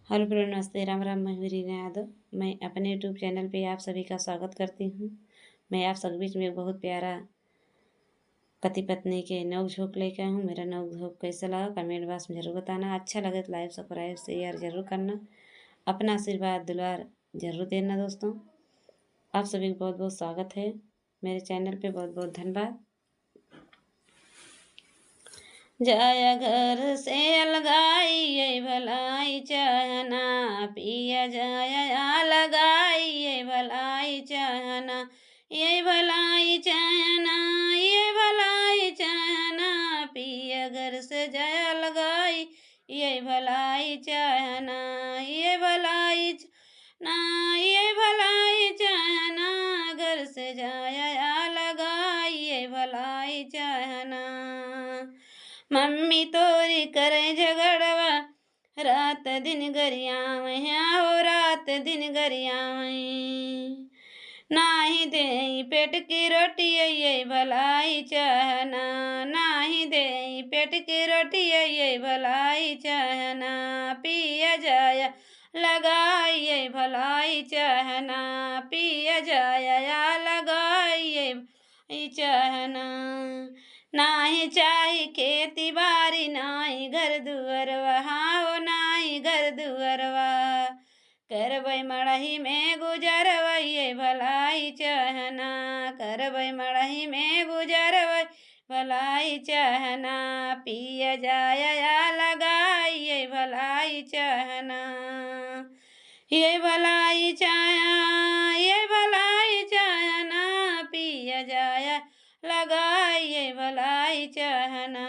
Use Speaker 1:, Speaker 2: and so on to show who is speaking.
Speaker 1: Hello friend, नमस्ते, राम राम। मैं हूँ रीना यादव। मैं अपने यूट्यूब चैनल पे आप सभी का स्वागत करती हूँ। मैं आप सभी बीच में एक बहुत प्यारा पति पत्नी के नोक झोंक लेकर हूँ। मेरा नोक झोंक कैसा लगा कमेंट बॉक्स में ज़रूर बताना। अच्छा लगे तो लाइक सब्सक्राइब शेयर जरूर करना। अपना आशीर्वाद दुलार जरूर देना दोस्तों। आप सभी को बहुत बहुत स्वागत है मेरे चैनल पे। बहुत बहुत धन्यवाद। जाया घर से अलगाई ये भलाई चाहना, पिया जाया लगाई ये भलाई चाहना, ये भलाई चाहना, ये भलाई चाहना, पिया घर से जाया लगाई ये भलाई चाहना, ये भलाई ना, ये भलाई चाहना, घर से जाया लगाई ये भलाई चाहना। मम्मी तोरी करे झगड़वा, रात दिन गरियावहीं, हो रात दिन गरियावहीं। नाही दे पेट की रोटी ये भलाई चाहना, नाही दे पेट की रोटी ये भलाई चाहना, पिया जाया लगाई ये भलाई चाहना, पिया जाया लगाई ये भलाई चाहना। नाही चाही खेती बारी, नाही घर दुअरवा, हाँ नाही घर दुअरवा, करबै मड़ही में गुजरवा ये भलाई चाहना, करबै मड़ही में गुजरवा भलाई चाहना, पिया जाया लगाई ये भलाई चाहना, ये भलाई चाहना, ये भलाई चाहना, पिया जाया लगाई ये भलाई चाहना।